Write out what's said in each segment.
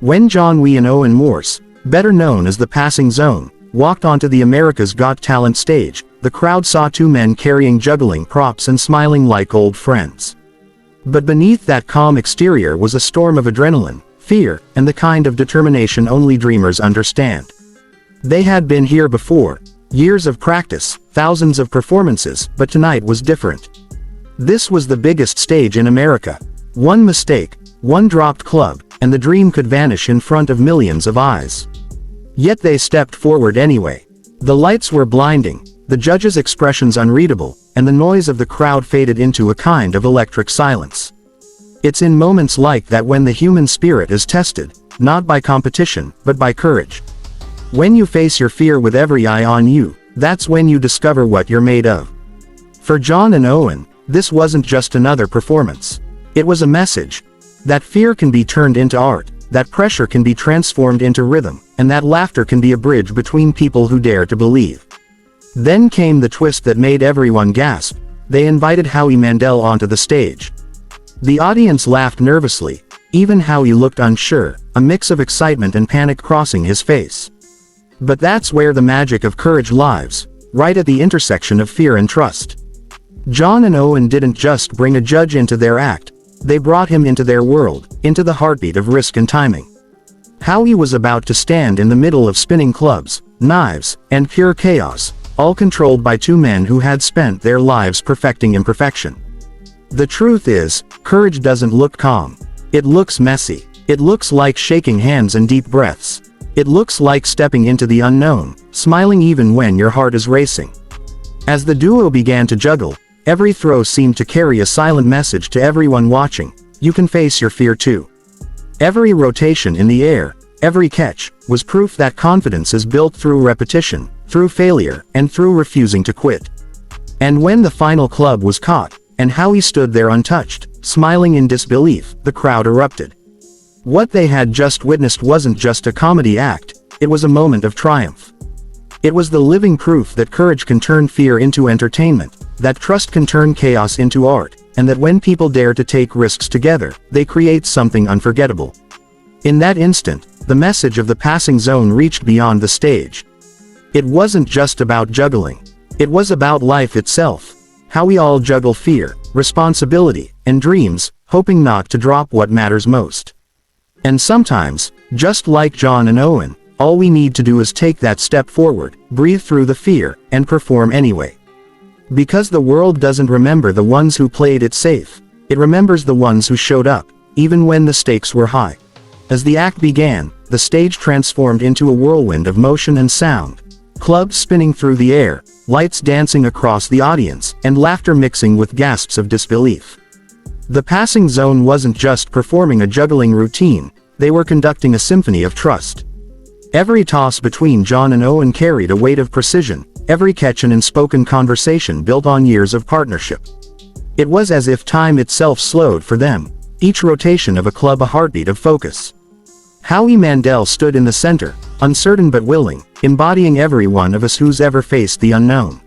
When John and Owen Morse, better known as the Passing Zone, walked onto the America's Got Talent stage, the crowd saw two men carrying juggling props and smiling like old friends. But beneath that calm exterior was a storm of adrenaline, fear, and the kind of determination only dreamers understand. They had been here before, years of practice, thousands of performances, but tonight was different. This was the biggest stage in America. One mistake, one dropped club, and the dream could vanish in front of millions of eyes. Yet they stepped forward anyway. The lights were blinding, the judges' expressions unreadable, and the noise of the crowd faded into a kind of electric silence. It's in moments like that when the human spirit is tested, not by competition, but by courage. When you face your fear with every eye on you, that's when you discover what you're made of. For John and Owen, this wasn't just another performance. It was a message. That fear can be turned into art, that pressure can be transformed into rhythm, and that laughter can be a bridge between people who dare to believe. Then came the twist that made everyone gasp. They invited Howie Mandel onto the stage. The audience laughed nervously, even Howie looked unsure, a mix of excitement and panic crossing his face. But that's where the magic of courage lies, right at the intersection of fear and trust. John and Owen didn't just bring a judge into their act, they brought him into their world, into the heartbeat of risk and timing. Howie was about to stand in the middle of spinning clubs, knives, and pure chaos, all controlled by two men who had spent their lives perfecting imperfection. The truth is, courage doesn't look calm. It looks messy. It looks like shaking hands and deep breaths. It looks like stepping into the unknown, smiling even when your heart is racing. As the duo began to juggle, every throw seemed to carry a silent message to everyone watching: you can face your fear too. Every rotation in the air, every catch, was proof that confidence is built through repetition, through failure, and through refusing to quit. And when the final club was caught, and Howie stood there untouched, smiling in disbelief, the crowd erupted. What they had just witnessed wasn't just a comedy act, it was a moment of triumph. It was the living proof that courage can turn fear into entertainment, that trust can turn chaos into art, and that when people dare to take risks together, they create something unforgettable. In that instant, the message of the Passing Zone reached beyond the stage. It wasn't just about juggling. It was about life itself. How we all juggle fear, responsibility, and dreams, hoping not to drop what matters most. And sometimes, just like John and Owen, all we need to do is take that step forward, breathe through the fear, and perform anyway. Because the world doesn't remember the ones who played it safe, it remembers the ones who showed up, even when the stakes were high. As the act began, the stage transformed into a whirlwind of motion and sound. Clubs spinning through the air, lights dancing across the audience, and laughter mixing with gasps of disbelief. The Passing Zone wasn't just performing a juggling routine, they were conducting a symphony of trust. Every toss between John and Owen carried a weight of precision, every catch an unspoken conversation built on years of partnership. It was as if time itself slowed for them, each rotation of a club a heartbeat of focus. Howie Mandel stood in the center, uncertain but willing, embodying every one of us who's ever faced the unknown.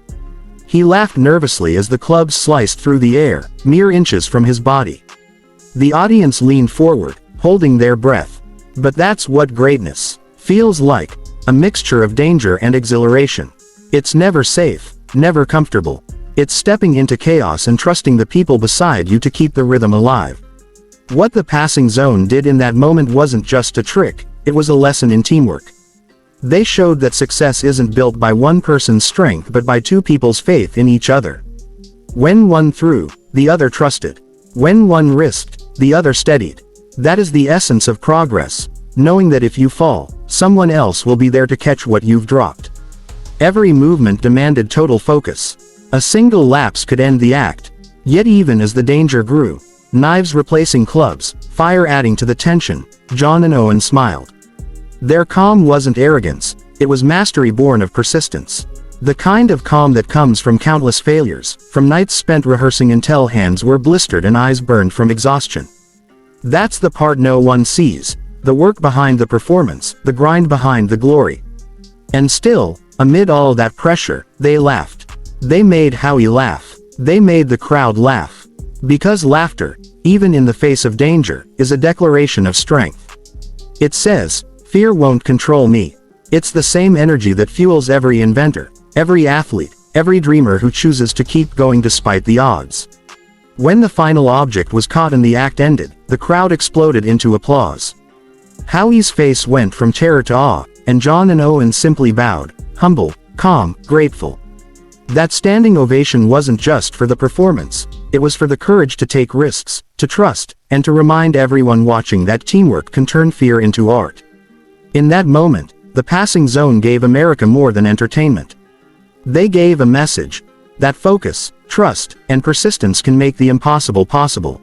He laughed nervously as the clubs sliced through the air, mere inches from his body. The audience leaned forward, holding their breath. But that's what greatness feels like, a mixture of danger and exhilaration. It's never safe, never comfortable. It's stepping into chaos and trusting the people beside you to keep the rhythm alive. What the Passing Zone did in that moment wasn't just a trick, it was a lesson in teamwork. They showed that success isn't built by one person's strength but by two people's faith in each other. When one threw, the other trusted. When one risked, the other steadied. That is the essence of progress, knowing that if you fall, someone else will be there to catch what you've dropped. Every movement demanded total focus. A single lapse could end the act. Yet even as the danger grew, knives replacing clubs, fire adding to the tension, John and Owen smiled. Their calm wasn't arrogance, it was mastery born of persistence. The kind of calm that comes from countless failures, from nights spent rehearsing until hands were blistered and eyes burned from exhaustion. That's the part no one sees, the work behind the performance, the grind behind the glory. And still, amid all that pressure, they laughed. They made Howie laugh. They made the crowd laugh. Because laughter, even in the face of danger, is a declaration of strength. It says, "Fear won't control me." It's the same energy that fuels every inventor, every athlete, every dreamer who chooses to keep going despite the odds. When the final object was caught and the act ended, the crowd exploded into applause. Howie's face went from terror to awe, and John and Owen simply bowed, humble, calm, grateful. That standing ovation wasn't just for the performance, it was for the courage to take risks, to trust, and to remind everyone watching that teamwork can turn fear into art. In that moment, the passing zone gave America more than entertainment. They gave a message that focus, trust, and persistence can make the impossible possible.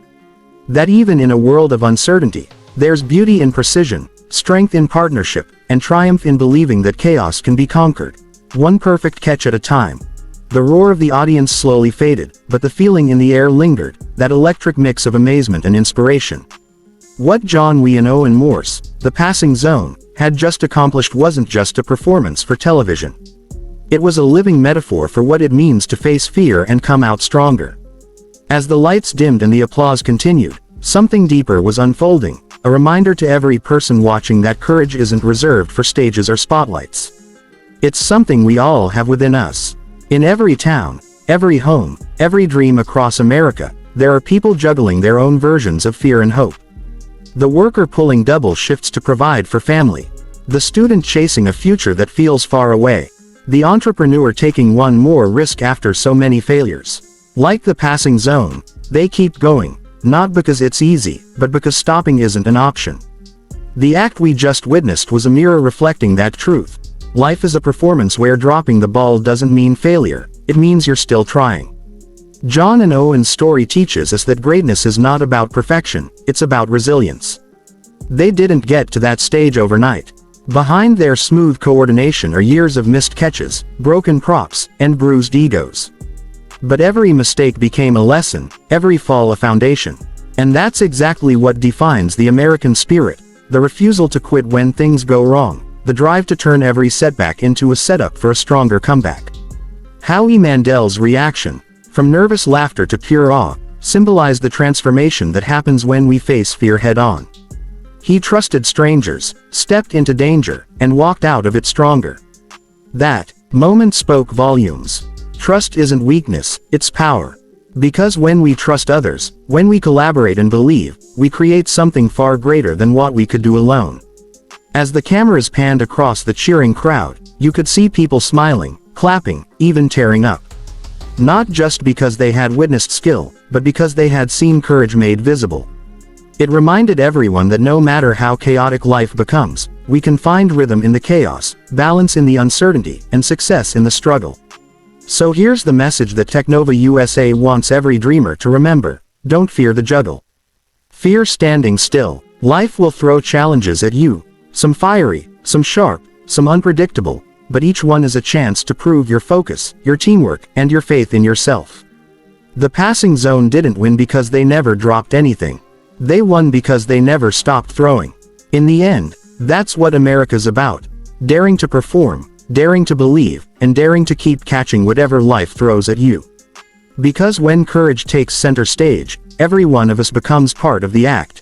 That even in a world of uncertainty, there's beauty in precision, strength in partnership, and triumph in believing that chaos can be conquered, one perfect catch at a time. The roar of the audience slowly faded, but the feeling in the air lingered, that electric mix of amazement and inspiration. What John Wee and Owen Morse, the passing zone, had just accomplished wasn't just a performance for television. It was a living metaphor for what it means to face fear and come out stronger. As the lights dimmed and the applause continued, something deeper was unfolding, a reminder to every person watching that courage isn't reserved for stages or spotlights. It's something we all have within us. In every town, every home, every dream across America, there are people juggling their own versions of fear and hope. The worker pulling double shifts to provide for family. The student chasing a future that feels far away. The entrepreneur taking one more risk after so many failures. Like the passing zone, they keep going, not because it's easy, but because stopping isn't an option. The act we just witnessed was a mirror reflecting that truth. Life is a performance where dropping the ball doesn't mean failure, it means you're still trying. John and Owen's story teaches us that greatness is not about perfection, it's about resilience. They didn't get to that stage overnight. Behind their smooth coordination are years of missed catches, broken props, and bruised egos. But every mistake became a lesson, every fall a foundation. And that's exactly what defines the American spirit, the refusal to quit when things go wrong, the drive to turn every setback into a setup for a stronger comeback. Howie Mandel's reaction, from nervous laughter to pure awe, symbolized the transformation that happens when we face fear head-on. He trusted strangers, stepped into danger, and walked out of it stronger. That moment spoke volumes. Trust isn't weakness, it's power. Because when we trust others, when we collaborate and believe, we create something far greater than what we could do alone. As the cameras panned across the cheering crowd, you could see people smiling, clapping, even tearing up. Not just because they had witnessed skill, but because they had seen courage made visible. It reminded everyone that no matter how chaotic life becomes, we can find rhythm in the chaos, balance in the uncertainty, and success in the struggle. So here's the message that Tecnova USA wants every dreamer to remember: don't fear the juggle. Fear standing still. Life will throw challenges at you. Some fiery, some sharp, some unpredictable, but each one is a chance to prove your focus, your teamwork, and your faith in yourself. The passing zone didn't win because they never dropped anything. They won because they never stopped throwing. In the end, that's what America's about. Daring to perform, daring to believe, and daring to keep catching whatever life throws at you. Because when courage takes center stage, every one of us becomes part of the act.